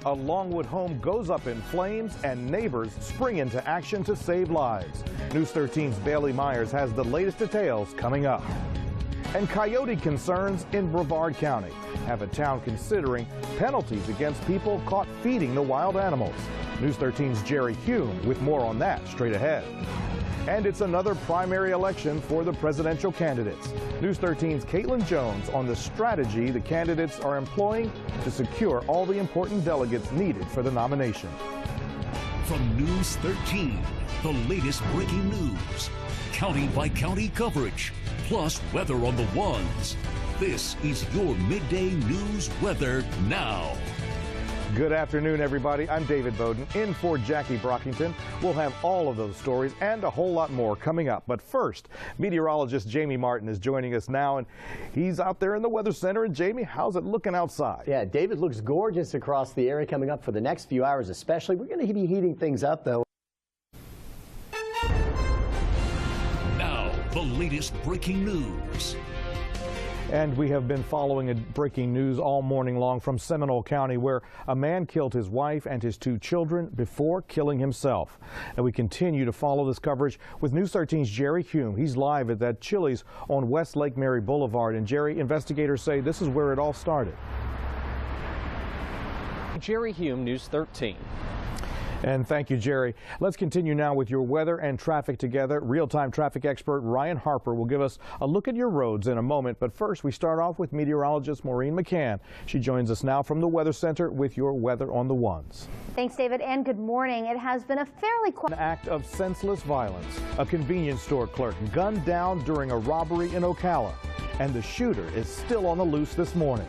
A Longwood home goes up in flames and neighbors spring into action to save lives. News 13's Bailey Myers has the latest details coming up. And coyote concerns in Brevard County have a town considering penalties against people caught feeding the wild animals. News 13's Jerry Hume with more on that straight ahead. And it's another primary election for the presidential candidates. News 13's Caitlin Jones on the strategy the candidates are employing to secure all the important delegates needed for the nomination. From News 13, the latest breaking news, county by county coverage, plus weather on the ones. This is your midday news weather now. Good afternoon, everybody. I'm David Bodden, in for Jackie Brockington. We'll have all of those stories and a whole lot more coming up. But first, meteorologist Jamie Martin is joining us now, and he's out there in the Weather Center. And Jamie, how's it looking outside? Yeah, David, looks gorgeous across the area coming up for the next few hours especially. We're going to be heating things up, though. Now, the latest breaking news. And we have been following breaking news all morning long from Seminole County, where a man killed his wife and his 2 children before killing himself. And we continue to follow this coverage with News 13's Jerry Hume. He's live at that Chili's on West Lake Mary Boulevard. And Jerry, investigators say this is where it all started. Jerry Hume, News 13. And thank you, Jerry. Let's continue now with your weather and traffic together. Real-time traffic expert Ryan Harper will give us a look at your roads in a moment. But first, we start off with meteorologist Maureen McCann. She joins us now from the Weather Center with your weather on the ones. Thanks, David, and good morning. It has been a fairly quiet. An act of senseless violence. A convenience store clerk gunned down during a robbery in Ocala. And the shooter is still on the loose this morning.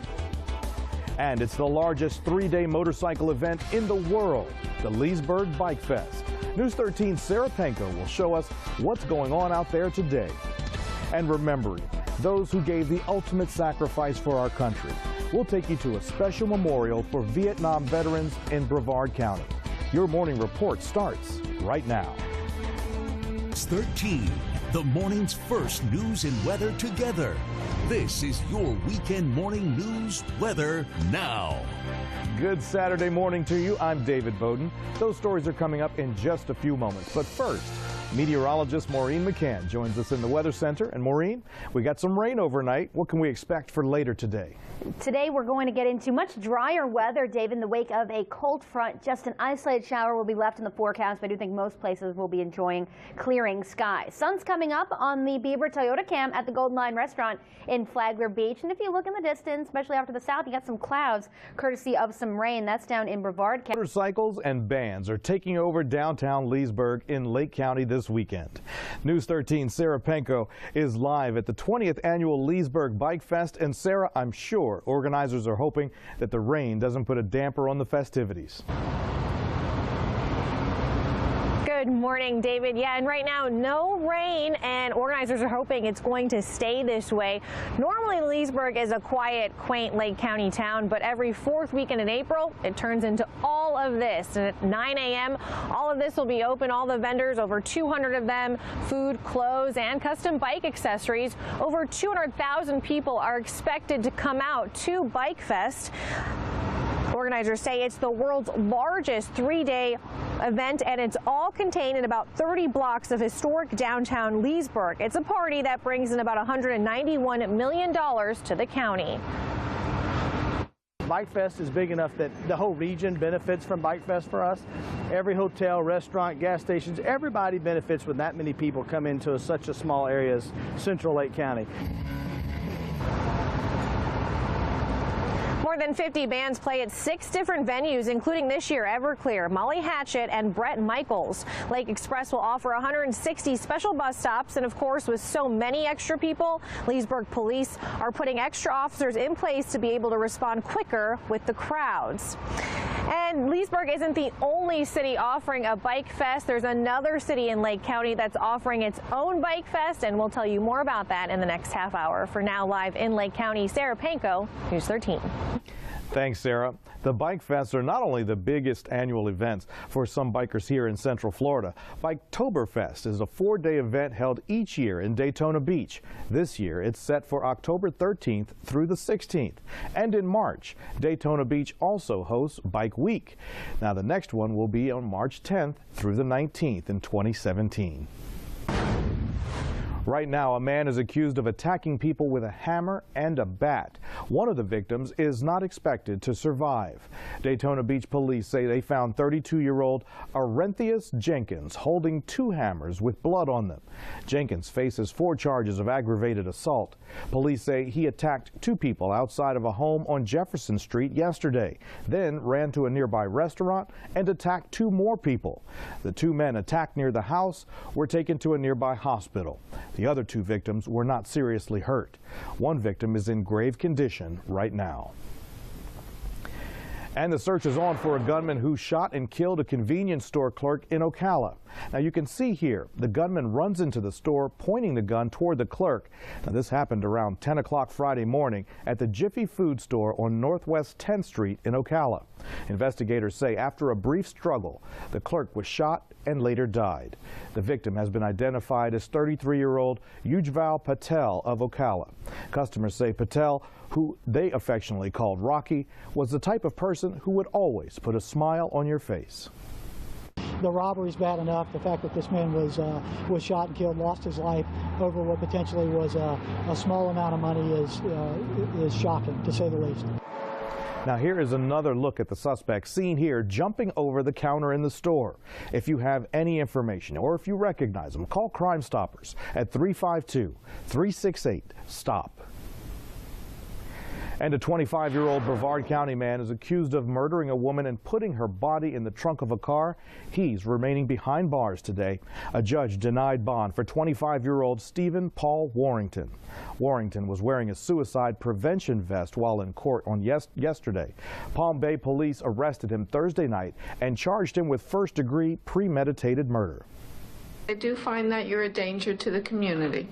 And it's the largest 3-day motorcycle event in the world, the Leesburg Bike Fest. News 13's Sarah Penko will show us what's going on out there today. And remembering those who gave the ultimate sacrifice for our country. We'll take you to a special memorial for Vietnam veterans in Brevard County. Your morning report starts right now. It's 13, the morning's first news and weather together. This is your weekend morning news weather now. Good Saturday morning to you. I'm David Bodden. Those stories are coming up in just a few moments. But first, meteorologist Maureen McCann joins us in the Weather Center. And Maureen, we got some rain overnight. What can we expect for later today? Today we're going to get into much drier weather, Dave, in the wake of a cold front. Just an isolated shower will be left in the forecast, but I do think most places will be enjoying clearing skies. Sun's coming up on the Bieber Toyota Cam at the Golden Line Restaurant in Flagler Beach. And if you look in the distance, especially off to the south, you got some clouds courtesy of some rain. That's down in Brevard County. Motorcycles and bands are taking over downtown Leesburg in Lake County this weekend. News 13's Sarah Penko is live at the 20th annual Leesburg Bike Fest. And Sarah, I'm sure organizers are hoping that the rain doesn't put a damper on the festivities. Good morning, David. Yeah, and right now, no rain, and organizers are hoping it's going to stay this way. Normally, Leesburg is a quiet, quaint Lake County town, but every 4th weekend in April, it turns into all of this. And at 9 a.m., all of this will be open. All the vendors, over 200 of them, food, clothes, and custom bike accessories. Over 200,000 people are expected to come out to Bike Fest. Organizers say it's the world's largest 3-day event, and it's all contained in about 30 blocks of historic downtown Leesburg. It's a party that brings in about $191 million to the county. Bike Fest is big enough that the whole region benefits from Bike Fest for us. Every hotel, restaurant, gas stations, everybody benefits when that many people come into such a small area as Central Lake County. More than 50 bands play at 6 different venues, including this year Everclear, Molly Hatchet, and Brett Michaels. Lake Express will offer 160 special bus stops, and of course, with so many extra people, Leesburg police are putting extra officers in place to be able to respond quicker with the crowds. And Leesburg isn't the only city offering a bike fest. There's another city in Lake County that's offering its own bike fest, and we'll tell you more about that in the next half hour. For now, live in Lake County, Sarah Penko, News 13. Thanks, Sarah. The Bike Fests are not only the biggest annual events for some bikers here in Central Florida. Biketoberfest is a 4-day event held each year in Daytona Beach. This year, it's set for October 13th through the 16th. And in March, Daytona Beach also hosts Bike Week. Now, the next one will be on March 10th through the 19th in 2017. Right now, a man is accused of attacking people with a hammer and a bat. One of the victims is not expected to survive. Daytona Beach police say they found 32-year-old Arenthius Jenkins holding 2 hammers with blood on them. Jenkins faces 4 charges of aggravated assault. Police say he attacked 2 people outside of a home on Jefferson Street yesterday, then ran to a nearby restaurant and attacked 2 more people. The 2 men attacked near the house were taken to a nearby hospital. The other 2 victims were not seriously hurt. One victim is in grave condition right now. And the search is on for a gunman who shot and killed a convenience store clerk in Ocala. Now, you can see here the gunman runs into the store pointing the gun toward the clerk. Now, this happened around 10 o'clock Friday morning at the Jiffy Food store on Northwest 10th Street in Ocala. Investigators say after a brief struggle, the clerk was shot and later died. The victim has been identified as 33-year-old Ujval Patel of Ocala. Customers say Patel, who they affectionately called Rocky, was the type of person who would always put a smile on your face. The robbery's bad enough. The fact that this man was shot and killed, lost his life over what potentially was a small amount of money is shocking, to say the least. Now, here is another look at the suspect seen here jumping over the counter in the store. If you have any information or if you recognize him, call Crime Stoppers at 352-368-STOP. And a 25-year-old Brevard County man is accused of murdering a woman and putting her body in the trunk of a car. He's remaining behind bars today. A judge denied bond for 25-year-old Stephen Paul Warrington. Warrington was wearing a suicide prevention vest while in court on yesterday. Palm Bay police arrested him Thursday night and charged him with first-degree premeditated murder. I do find that you're a danger to the community.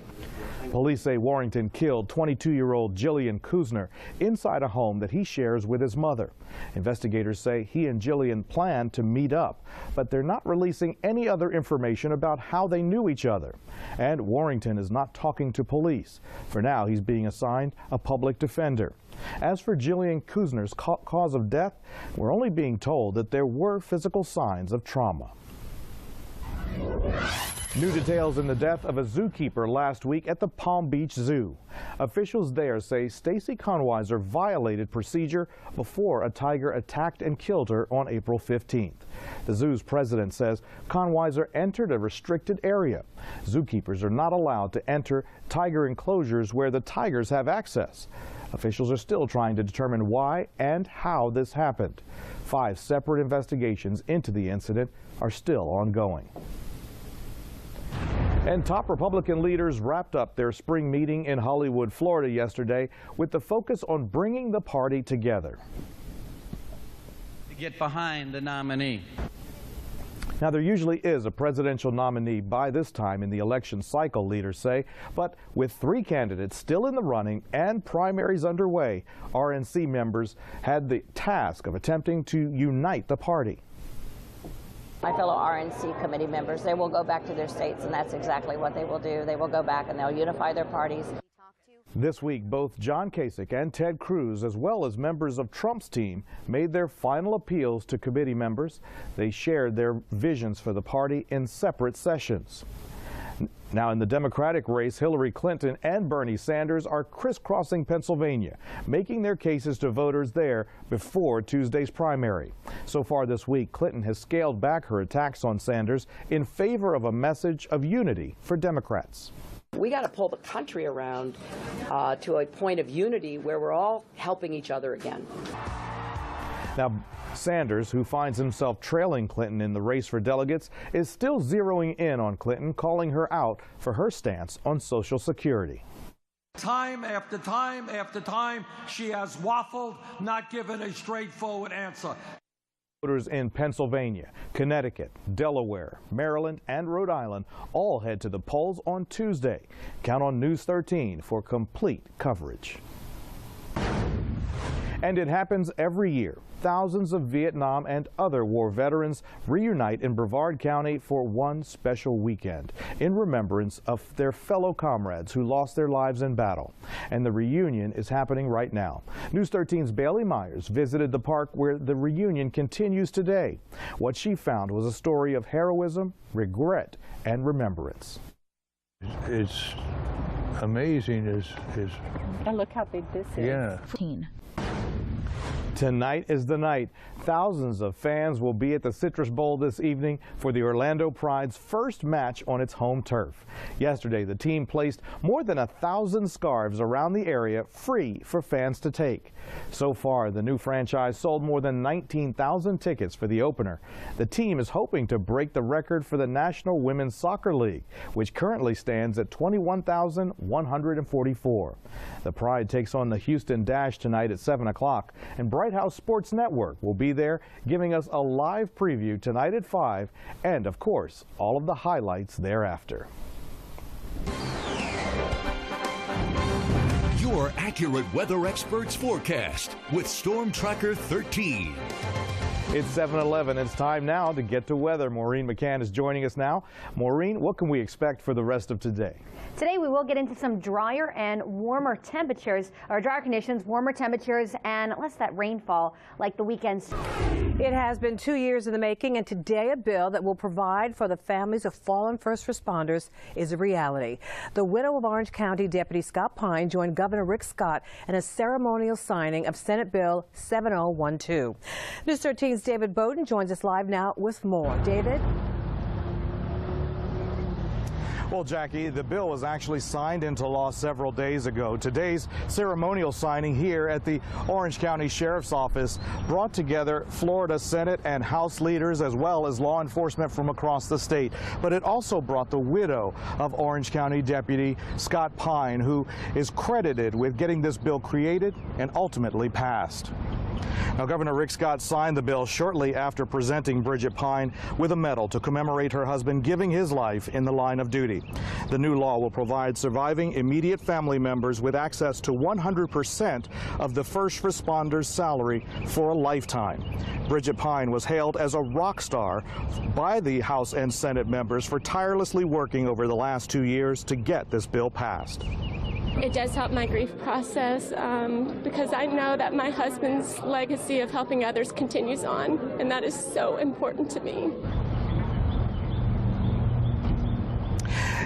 Police say Warrington killed 22-year-old Jillian Kuzner inside a home that he shares with his mother. Investigators say he and Jillian planned to meet up, but they're not releasing any other information about how they knew each other. And Warrington is not talking to police. For now, he's being assigned a public defender. As for Jillian Kuzner's cause of death, we're only being told that there were physical signs of trauma. New details in the death of a zookeeper last week at the Palm Beach Zoo. Officials there say Stacy Conweiser violated procedure before a tiger attacked and killed her on April 15th. The zoo's president says Conweiser entered a restricted area. Zookeepers are not allowed to enter tiger enclosures where the tigers have access. Officials are still trying to determine why and how this happened. 5 separate investigations into the incident are still ongoing. And top Republican leaders wrapped up their spring meeting in Hollywood, Florida yesterday with the focus on bringing the party together. To get behind the nominee. Now, there usually is a presidential nominee by this time in the election cycle, leaders say, but with 3 candidates still in the running and primaries underway, RNC members had the task of attempting to unite the party. My fellow RNC committee members, they will go back to their states, and that's exactly what they will do. They will go back and they'll unify their parties. This week, both John Kasich and Ted Cruz, as well as members of Trump's team, made their final appeals to committee members. They shared their visions for the party in separate sessions. Now, in the Democratic race, Hillary Clinton and Bernie Sanders are crisscrossing Pennsylvania, making their cases to voters there before Tuesday's primary. So far this week, Clinton has scaled back her attacks on Sanders in favor of a message of unity for Democrats. We got to pull the country around to a point of unity where we're all helping each other again. Now, Sanders, who finds himself trailing Clinton in the race for delegates, is still zeroing in on Clinton, calling her out for her stance on Social Security. Time after time after time, she has waffled, not given a straightforward answer. Voters in Pennsylvania, Connecticut, Delaware, Maryland, and Rhode Island all head to the polls on Tuesday. Count on News 13 for complete coverage. And it happens every year. Thousands of Vietnam and other war veterans reunite in Brevard County for one special weekend in remembrance of their fellow comrades who lost their lives in battle. And the reunion is happening right now. News 13's Bailey Myers visited the park where the reunion continues today. What she found was a story of heroism, regret, and remembrance. It's amazing. And look how big this is. Yeah. Tonight is the night. Thousands of fans will be at the Citrus Bowl this evening for the Orlando Pride's first match on its home turf. Yesterday, the team placed more than 1,000 scarves around the area free for fans to take. So far, the new franchise sold more than 19,000 tickets for the opener. The team is hoping to break the record for the National Women's Soccer League, which currently stands at 21,144. The Pride takes on the Houston Dash tonight at 7 o'clock, and Bright House Sports Network will be there giving us a live preview tonight at 5, and of course all of the highlights thereafter. Your accurate weather experts forecast with Storm Tracker 13. It's 7:11. It's time now to get to weather. Maureen McCann is joining us now. Maureen, what can we expect for the rest of today? Today we will get into some drier and warmer temperatures, or drier conditions, warmer temperatures, and less that rainfall like the weekends. It has been 2 years in the making, and today a bill that will provide for the families of fallen first responders is a reality. The widow of Orange County Deputy Scott Pine joined Governor Rick Scott in a ceremonial signing of Senate Bill 7012. News 13's David Bodden joins us live now with more. David? Well, Jackie, the bill was actually signed into law several days ago. Today's ceremonial signing here at the Orange County Sheriff's Office brought together Florida Senate and House leaders as well as law enforcement from across the state. But it also brought the widow of Orange County Deputy Scott Pine, who is credited with getting this bill created and ultimately passed. Now, Governor Rick Scott signed the bill shortly after presenting Bridget Pine with a medal to commemorate her husband giving his life in the line of duty. The new law will provide surviving immediate family members with access to 100% of the first responder's salary for a lifetime. Bridget Pine was hailed as a rock star by the House and Senate members for tirelessly working over the last 2 years to get this bill passed. It does help my grief process because I know that my husband's legacy of helping others continues on, and that is so important to me.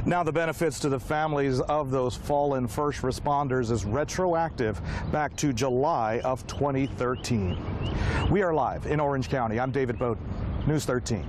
Now, the benefits to the families of those fallen first responders is retroactive back to July of 2013. We are live in Orange County. I'm David Bodden, News 13.